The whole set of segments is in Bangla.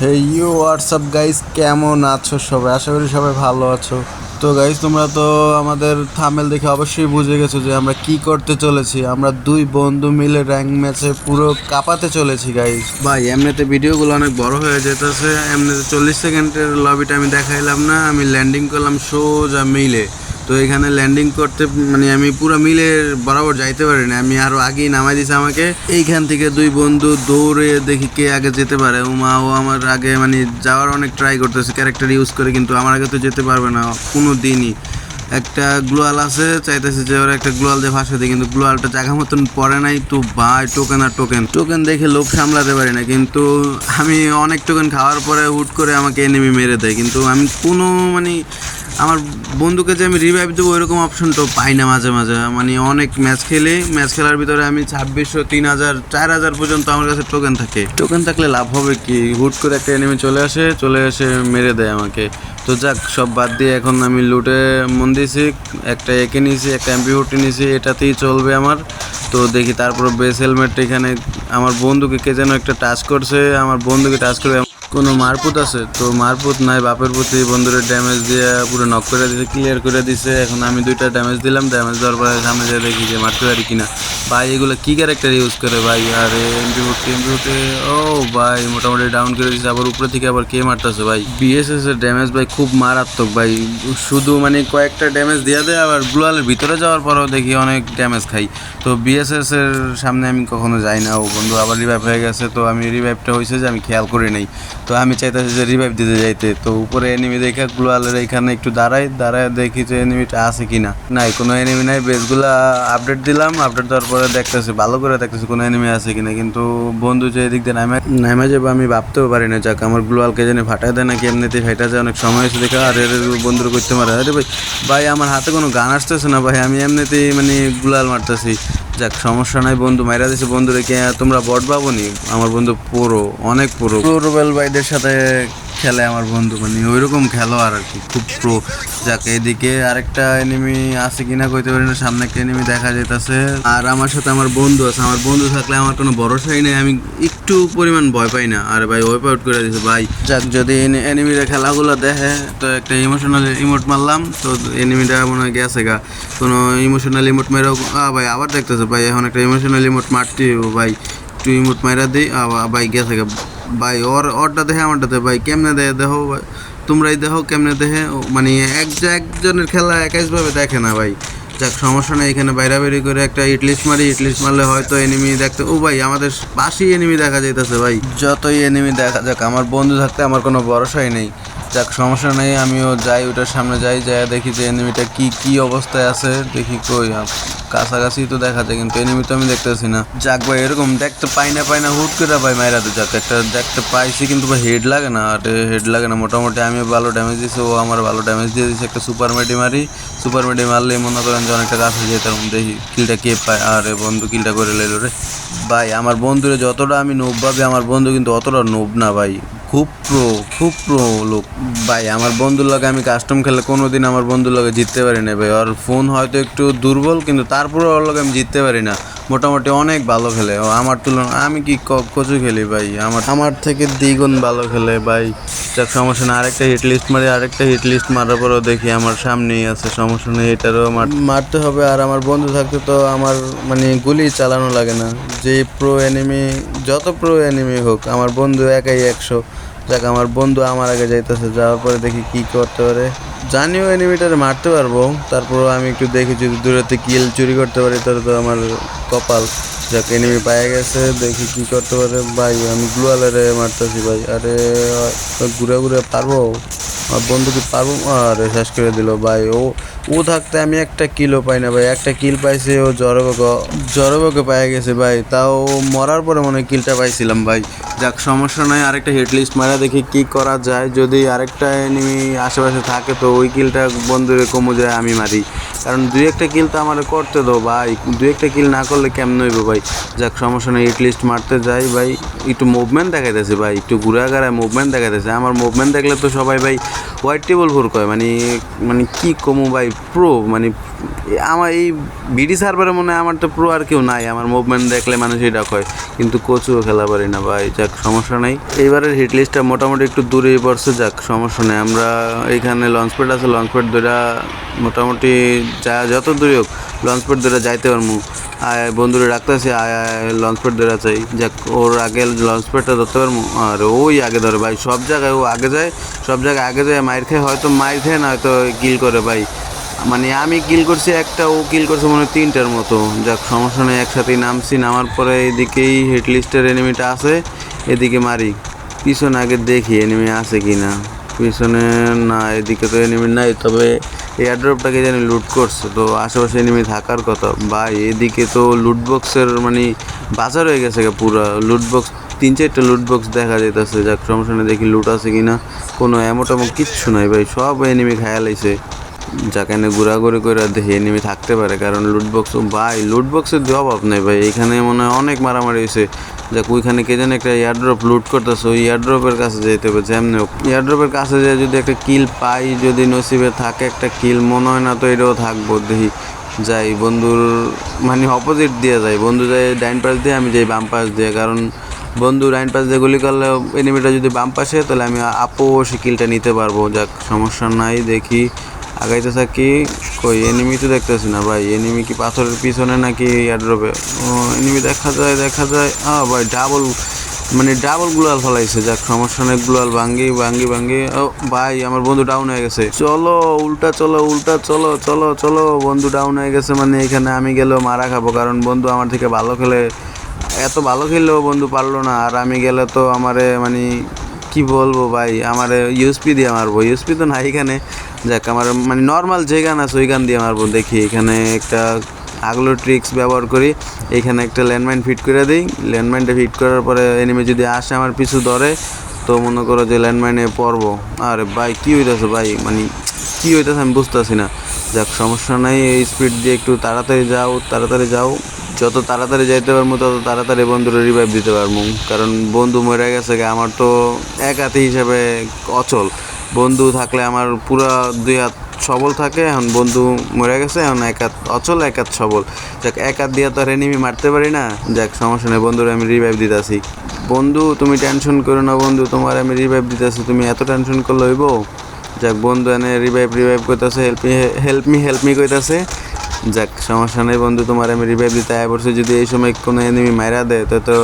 হে ইউ হোয়াটসঅ্যাপ গাইস, কেমন আছো সবাই? আশা করি সবাই ভালো আছো। তো গাইস, তোমরা তো আমাদের থাম্বনেল দেখে অবশ্যই বুঝে গেছো যে আমরা কি করতে চলেছি। আমরা দুই বন্ধু মিলে র্যাঙ্ক ম্যাচে পুরো কাঁপাতে চলেছি গাইস। ভাই এমনিতে ভিডিওগুলো অনেক বড় হয়ে যেতেছে। এমনিতে 40 সেকেন্ডের লবিটা আমি দেখাইলাম না, আমি ল্যান্ডিং করলাম সোজা মিলে। তো এখানে ল্যান্ডিং করতে মানে আমি পুরো মিলে বরাবর যাইতে পারি না, আমি আরো আগেই নামাই দিছে আমাকে। এইখান থেকে দুই বন্ধু দৌড়ে দেখি কে আগে যেতে পারে। ও আমার আগে মানে যাওয়ার অনেক ট্রাই করতেছে ক্যারেক্টার ইউজ করে, কিন্তু আমার আগে তো যেতে পারবে না কোনো দিনই। একটা গ্লোয়াল আছে, চাইতেছে যে ওরা একটা গ্লোয়াল দিয়ে ফাঁসে দিই, কিন্তু গ্লোয়ালটা জায়গা মতন পড়ে নাই। তো ভাই টোকেন আর টোকেন টোকেন দেখে লোভ সামলাতে পারি না, কিন্তু আমি অনেক টোকেন খাওয়ার পরে হুট করে আমাকে এনিমি মেরে দেয়। কিন্তু আমি কোনো মানে আমার বন্ধুকে যে আমি রিভাইভ দেবো এরকম অপশন তো পাই না মাঝে মাঝে। মানে অনেক ম্যাচ খেলি, ম্যাচ খেলার ভিতরে আমি 2600, 3000, 4000 পর্যন্ত আমার কাছে টোকেন থাকে। টোকেন থাকলে লাভ হবে কি? হুট করে একটা এনিমি চলে এসে মেরে দেয় আমাকে। তো যাক, সব বাদ দিয়ে এখন আমি লুটে মন দিয়েছি। একটা একে নিয়েছি, একটা MP40 নিয়েছি, এটাতেই চলবে আমার। তো দেখি তারপর বেস হেলমেট এখানে আমার বন্ধুকে কে যেন একটা টাচ করছে, আমার বন্ধুকে টাচ করে কোনো মারপুত আছে তো মারপুত নাই, বাপের প্রতি বন্ধুরে ড্যামেজ দিয়ে পুরো নক করে দিছে, ক্লিয়ার করে দিছে। এখন আমি দুইটা ড্যামেজ দিলাম, ড্যামেজ দেওয়ার পরে সামনে যেয়ে দেখি যে মারতে পারি কিনা। ভাই এগুলো কি ক্যারেক্টার ইউজ করে ভাই? আরে MP40 ও ভাই মোটামুটি ডাউন করে দিছে। আবার উপরে থেকে আবার কে মারতেছে ভাই? BSS এর ড্যামেজ ভাই খুব মারাত্মক ভাই। শুধু মানে কয়েকটা ড্যামেজ দিয়ে দেয়, আবার গ্লোয়ালের ভিতরে যাওয়ার পরেও দেখি অনেক ড্যামেজ খাই। তো BSS এর সামনে আমি কখনো যাই না। ও বন্ধু আবার রিভাইভ হয়ে গেছে, তো আমি রিভাইভটা হয়েছে যে আমি খেয়াল করি নাই। তো আমি চাইতেছি যে রিভাইভ দিতে যাইতে, তো উপরে এনিমি দেখে গ্লোয়ালের এখানে একটু দাঁড়ায় দেখি যে এনিমিটা আছে কিনা। নাই, কোনো এনিমি নাই। বেসগুলা আপডেট দিলাম, আপডেট দেওয়ার পরে দেখতেছি, ভালো করে দেখতেছি কোনো এনিমি আছে কিনা। কিন্তু বন্ধু যে এদিক দিয়ে নামে যাবো আমি ভাবতেও পারি না। যাক, আমার গ্লোয়ালকে জানি ফাটাই দেয় নাকি এমনিতেই ফাইটা যায়, অনেক সময় হয়েছে দেখা। আর এর বন্ধুর করতে মারে। আরে ভাই ভাই আমার হাতে কোনো গান আসতেছে না ভাই, আমি এমনিতেই মানে গ্লোয়াল মারতেছি। যাক, সমস্যা নাই, বন্ধু মাইরা দিছে। বন্ধুরে কে তোমরা বট ভাবনি? আমার বন্ধু পুরো অনেক পুরো রুবেল ভাইদের সাথে খেলে আমার বন্ধু, মানে ওইরকম খেলোয়াড় আর কি, খুব প্রো। যাক, এদিকে আরেকটা এনিমি আছে কিনা কইতে পারি না, সামনে একটা এনিমি দেখা যাইতেছে। আর আমার সাথে আমার বন্ধু আছে, আমার বন্ধু থাকলে আমার কোনো ভরসাই নেই, আমি একটু পরিমাণ ভয় পাই না। আর ভাই ওয়াইপ আউট করে দিছে ভাই। যাক, যদি এনিমিরা খেলাগুলো দেখে তো একটা ইমোশনাল ইমোট মারলাম, তো এনিমিটা মনে হয় গেছে গা। কোনো ইমোশনাল ইমোট মেরেও ভাই আবার দেখতেছে ভাই, এখন একটা ইমোশনাল ইমোট মারতে ভাই, একটু ইমোট মাইরা দিই ভাই গেছে গা। ভাই ওরটা দেখে আমারটাতে ভাই কেমনে দেয় দেখো, তোমরাই দেখো কেমনে দেখে। মানে একজনের খেলা একাইশভাবে দেখে না ভাই। যাক, সমস্যা নেই, এখানে বাইরাবাড়ি করে একটা ইটলিস্ট মারলে হয়তো এনিমি দেখতে। ও ভাই আমাদের পাশেই এনিমি দেখা যাইতেছে ভাই। যতই এনিমি দেখা যাক, আমার বন্ধু থাকতে আমার কোনো ভরসাই নেই। যাক, সমস্যা নেই, আমিও যাই ওটার সামনে যাই দেখি যে এনিমিটা কি অবস্থায় আছে। দেখি কই কাছাকাছি তো দেখা যায়, কিন্তু এনিমি তো আমি দেখতেছি না। যাক ভাই, এরকম দেখতে পাই না হুট করে ভাই মাইরা তো। যাক, একটা দেখতে পাইছি, কিন্তু ভাই হেড লাগে না। আর হেড লাগে না, মোটামুটি আমি ভালো ড্যামেজ দিছি, ও আমার ভালো ড্যামেজ দিয়ে দিচ্ছে। একটা সুপার মেডি মারলে মনে করেন যে অনেকটা কাছে যেতাম। দেখি কিলটা কে পায়। আরে বন্ধু কিলটা করে লেলো রে ভাই। আমার বন্ধুরে যতটা আমি নোব ভাবি, আমার বন্ধু কিন্তু অতটা নোব না ভাই, খুব প্রো লোক ভাই। আমার বন্ধুর লগে আমি কাস্টম খেলে কোনোদিন আমার বন্ধুর লগে জিততে পারি না ভাই। ওর ফোন হয়তো একটু দুর্বল, কিন্তু তারপরে ওর লগে আমি জিততে পারি না। মোটামুটি অনেক ভালো খেলে ও আমার তুলনা। আমি কি কচু খেলি ভাই, আমার থেকে দ্বিগুণ ভালো খেলে ভাই। যাক, সমস্যা না, আরেকটা হিট লিস্ট মারার পরেও দেখি আমার সামনেই আছে। সমস্যা নেই, এটারও মারতে হবে। আর আমার বন্ধু থাকতে তো আমার মানে গুলি চালানো লাগে না। যে যত প্রো এনিমি হোক, আমার বন্ধু একাই 100। যাক, আমার বন্ধু আমার আগে যাইতেছে, যাওয়ার পরে দেখি কি করতে পারে। জানিও এনিমিটারে মারতে পারবো, তারপরও আমি একটু দেখি যদি দূরেতে কিল চুরি করতে পারি তাহলে তো আমার কপাল। যাক, এনিমি পায়ে গেছে, দেখি কি করতে পারে ভাই। আমি গ্লুয়ালারে মারতেছি ভাই। আরে ঘুরে পারবো? আমার বন্ধু কি পারবো? আরে শেষ করে দিল ভাই। ও থাকতে আমি একটা কিলও পাই না ভাই। একটা কিল পাইছে, ও জড়বকে পায়ে গেছে ভাই। তাও মরার পরে মনে হয় কিলটা পাইছিলাম ভাই। যাক, সমস্যা নয়, আরেকটা হিট লিস্ট মারা দেখি কি করা যায়। যদি আরেকটা এনিমি আশেপাশে থাকে তো ওই কিলটা বন্ধুরে কমু যায় আমি মারি, কারণ 2-1টা কিল তো আমার করতে দাও ভাই। 2-1টা কিল না করলে কেমন হইব ভাই। যাক, সমস্যা নেই, হিট লিস্ট মারতে যাই ভাই। একটু মুভমেন্ট দেখাইতেছে ভাই, একটু ঘুরাঘাড়ায় মুভমেন্ট দেখাইতেছে। আমার মুভমেন্ট দেখলে তো সবাই ভাই হোয়াইট টেবল ফোর কয়। মানে কি কমু ভাই, প্রো মানে আমার এই বিডি সার্ভারে মনে হয় আমার তো প্রো আর কেউ নাই, আমার মুভমেন্ট দেখলে মানুষ এটা কয়, কিন্তু কোচও খেলা পারি না ভাই। যাক সমস্যা নেই, এইবারের হিট লিস্টটা মোটামুটি একটু দূরেই পড়ছে। যাক সমস্যা নেই, আমরা এইখানে লঞ্চ প্যাড আছে, লঞ্চ প্যাড ধরে মোটামুটি যা যত দূরে হোক লঞ্চ প্যাড ধরে যাইতে পারবো। আয় বন্ধুরা রাখতেছি, আয় আয় লঞ্চ প্যাড ধরে চাই। যাক ওর আগে লঞ্চ প্যাডটা ধরতে পারবো, আর ওই আগে ধরে ভাই। সব জায়গায় ও আগে যায়, সব জায়গায় আগে যায়, মাইর খায়, হয়তো মাইর খায় না হয়তো কিল করে ভাই। মানে আমি কিল করছি একটা, ও কিল করছে মনে হয় 3টার মতো। যাক সমস্যা নেই, একসাথেই নামছি, নামার পরে এদিকেই হিট লিস্টের এনিমিটা আছে, এদিকে মারি। পিছনে আগে দেখি এনিমি আছে কি না, পিছনে না, এদিকে তো এনিমি নাই, তবে এয়ারড্রপটাকে জানি লুট করছে, তো আশেপাশে এনিমি থাকার কথা ভাই। এদিকে তো লুটবক্সের মানে বাজার হয়ে গেছে পুরো, লুটবক্স 3-4টা লুটবক্স দেখা যেতেছে। যাক সমস্যা নেই, দেখি লুট আছে কি না। কোনো এমন কিচ্ছু নাই ভাই, সব এনিমি খায়া লাইছে। যাকে ঘোরাঘুরি করে দেখি এনিমি থাকতে পারে, কারণ লুটবক্স ভাই, লুটবক্সের অভাব নেই ভাই। এখানে মনে হয় অনেক মারামারি হয়েছে। যাক ওইখানে কে যেন একটা এয়ারড্রপ লুট করতেছে, ওই এয়ারড্রপের কাছে যেতে হবে যেমনি হোক। এয়ারড্রপের কাছে যেয়ে যদি একটা কিল পাই, যদি নসিবে থাকে একটা কিল, মনে হয় না তো এটাও থাকবো। দেখি যাই বন্ধুর মানে অপোজিট দিয়ে যাই, বন্ধু যায় ডাইন পাশ দিয়ে, আমি যাই বাম পাশ দিয়ে, কারণ বন্ধু ডাইন পাশ দিয়ে গুলি করলে এনিমিটা যদি বাম পাশে, তাহলে আমি সে কিলটা নিতে পারবো। যাক সমস্যা নাই, দেখি আগাইতে থাকি। কই এনিমি তো দেখতেছি না ভাই, এনিমি কি পাথরের পিছনে নাকি এয়ারড্রপে? ও এনিমি দেখা যায়, দেখা যায়। ভাই ডাবল মানে ডাবল গ্লোয়াল ফলাইছে। যাক সমস্যা নেই, গ্লোয়াল ভাঙ্গি ভাঙ্গি ভাঙ্গি। ও ভাই আমার বন্ধু ডাউন হয়ে গেছে, চলো উল্টা চলো, উল্টা চলো, চলো চলো। বন্ধু ডাউন হয়ে গেছে, মানে এখানে আমি গেলেও মারা খাবো, কারণ বন্ধু আমার থেকে ভালো খেলে। এত ভালো খেললেও বন্ধু পারলো না, আর আমি গেলে তো আমারে মানে কি বলবো ভাই, আমার ইউএসপি দিয়ে মারবো, ইউএসপি তো না এখানে। যাক আমার মানে নর্মাল যে গান আছে ওই গান দিয়ে মারবো। দেখি এখানে একটা আগলো ট্রিক্স ব্যবহার করি, এখানে একটা ল্যান্ডমাইন ফিট করে দিই। ল্যান্ডমাইনটা ফিট করার পরে এনিমি যদি আসে আমার পিছু ধরে, তো মনে করো যে ল্যান্ডমাইনে পড়বো। আরে ভাই কী হইতেছে ভাই, মানে কী হইতেছে আমি বুঝতেছি না। যাক সমস্যা নাই, এই স্পিড দিয়ে একটু তাড়াতাড়ি যাও, তাড়াতাড়ি যাও। যত তাড়াতাড়ি যাইতে পারবো তত তাড়াতাড়ি বন্ধুরা রিভাইভ দিতে পারবো, কারণ বন্ধু মরে গেছে, আমার তো এক হাতে হিসাবে অচল। বন্ধু থাকলে আমার পুরা 2 হাত সবল থাকে, এখন বন্ধু মরে গেছে, এখন এক হাত অচল, এক হাত সবল। যাক এক হাত দিয়ে তো আর এনিমি মারতে পারি না। যাক সমস্যা নেই, বন্ধুরা আমি রিভাইভ দিতেছি। বন্ধু তুমি টেনশন করো না বন্ধু, তোমার আমি রিভাইভ দিতেছি, তুমি এত টেনশন করলে হইব? যাক বন্ধু এনে রিভাইভ করতেছে, হেল্প মি কইতাছে। যাক সমস্যা নেই বন্ধু, তোমার আমি রিভাইভ দিতে আয় পড়ছি। যদি এই সময় কোনো এনিমি মাইরা দেয় তো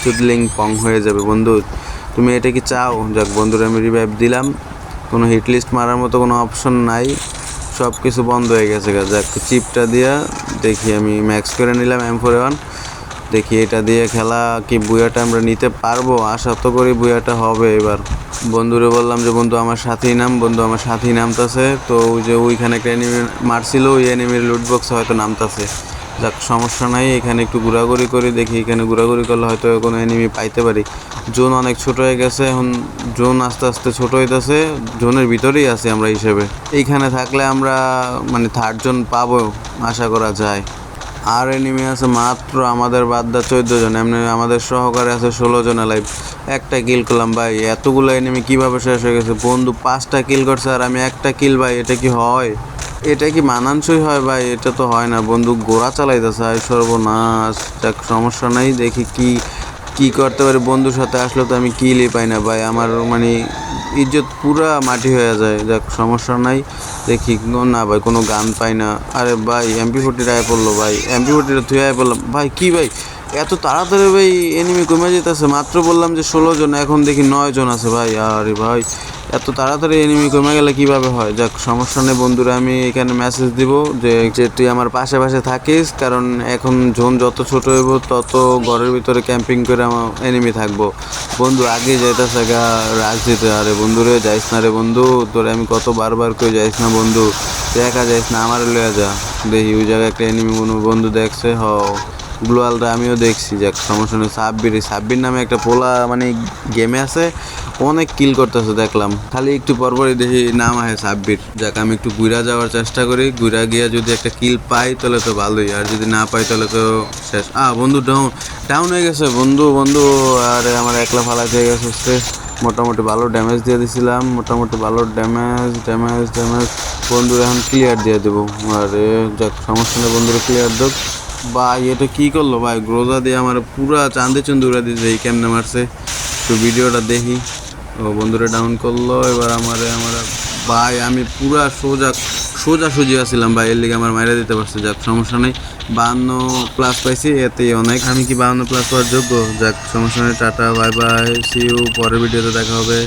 চুদলিং পং হয়ে যাবে বন্ধু, তুমি এটা কি চাও? যাক বন্ধুরা আমি রিভাইভ দিলাম, কোনো হিট লিস্ট মারার মতো কোনো অপশন নাই, সব কিছু বন্ধ হয়ে গেছে। যাক চিপটা দিয়া দেখি আমি ম্যাক্স করে নিলাম M4A1। দেখি এটা দিয়ে খেলা কি বুয়াটা আমরা নিতে পারবো, আশা তো করি বুয়াটা হবে এবার। বন্ধুরে বললাম যে বন্ধু আমার সাথেই নাম, বন্ধু আমার সাথেই নামতেছে। তো ওই যে ওইখানে একটা এনিমি মারছিল, ওই এনিমির লুটবক্সে হয়তো নামতেছে। যাক সমস্যা নাই, এখানে একটু ঘোরাঘুরি করি, দেখি এখানে ঘোরাঘুরি করলে হয়তো কোনো এনিমি পাইতে পারি। জোন অনেক ছোট হয়ে গেছে, এখন জোন আস্তে আস্তে ছোট হইতেছে, জোনের ভিতরেই আছি আমরা হিসেবে। এইখানে থাকলে আমরা মানে 3rd জন পাবো আশা করা যায়। আর এনিমি আছে মাত্র আমাদের বাদ দা 14 জন, এমনি আমাদের সহকারে আছে 16 জন লাইভ। একটা কিল করলাম ভাই, এতগুলো এনিমি কিভাবে শেষ হয়ে গেছে? বন্ধু 5টা কিল করছে আর আমি একটা কিল ভাই, এটা কি হয়? এটা কি মানানসই হয় ভাই? এটা তো হয় না। বন্ধু গোড়া চালাইতেছে, সর্বনাশ। যাক সমস্যা নাই, দেখি কি করতে পারি। বন্ধুর সাথে আসলে তো আমি কিলই পাই না ভাই, আমার মানে ইজ্জত পুরা মাটি হয়ে যায়। যাক সমস্যা নাই, দেখি না ভাই কোনো গান পাই না। আরে ভাই MP40 আয় পড়লো ভাই, MP40 থুয়ে আয় পড়লাম ভাই। কি ভাই এত তাড়াতাড়ি ভাই এনিমি কমে যেতেছে? মাত্র বললাম যে 16 জন, এখন দেখি 9 জন আছে ভাই। আরে ভাই এত তাড়াতাড়ি এনিমি কমে গেলে কিভাবে হয়? যাক সমস্যা নেই বন্ধুরা, আমি এখানে মেসেজ দিব যে তুই আমার পাশে পাশে থাকিস, কারণ এখন জোন যত ছোট হইব তত ঘরের ভিতরে ক্যাম্পিং করে আমার এনিমি থাকবো। বন্ধু আগে যাইতেছে গা রাজ দিতে। আরে বন্ধু রে যাইস না রে বন্ধু, তোরে আমি কত বারবার করে যাইস না বন্ধু, দেখা যাইস না, আমার লয়ে যা। দেখি ওই জায়গায় একটা এনিমি বন্ধু দেখছে, গ্লোয়ালটা আমিও দেখছি। যাক সমস্যা নেই, সাব্বির নামে একটা পোলা মানে গেমে আছে, অনেক কিল করতেছে দেখলাম, খালি একটু পরপরই দেখি নাম আছে সাব্বির। যাক আমি একটু ঘুরা যাওয়ার চেষ্টা করি, ঘুরা গিয়া যদি একটা কিল পাই তাহলে তো ভালোই, আর যদি না পাই তাহলে তো শেষ। বন্ধু ডাউন হয়ে গেছে বন্ধু। আরে আমার একলা ফালাইতে হয়ে গেছে, মোটামুটি ভালো ড্যামেজ দিয়ে দিছিলাম, মোটামুটি ভালো ড্যামেজ ড্যামেজ ড্যামেজ। বন্ধুরা এখন ক্লিয়ার দিয়ে দেবো। আরে যাক, সমস্যা নেই, বন্ধুরা ক্লিয়ার দেব। ভাই এটা কি করলো ভাই, গ্রোজা দিয়ে আমার পুরা চাঁদে চুন্দে উড়া দিয়েছে। এই কেমনে মারছে, একটু ভিডিওটা দেখি। ও বন্ধুরা ডাউন করলো। এবার আমার ভাই আমি পুরা সোজাসুজি আসছিলাম ভাই, এর লিগে আমার মাইরা দিতে পারছে। যাক সমস্যা নেই, 52+ পাইছি, এতেই অনেক। আমি কি 52+ পাওয়ার যোগ্য? যাক সমস্যা নেই, tata bye bye, see you, পরের ভিডিওতে দেখা হবে।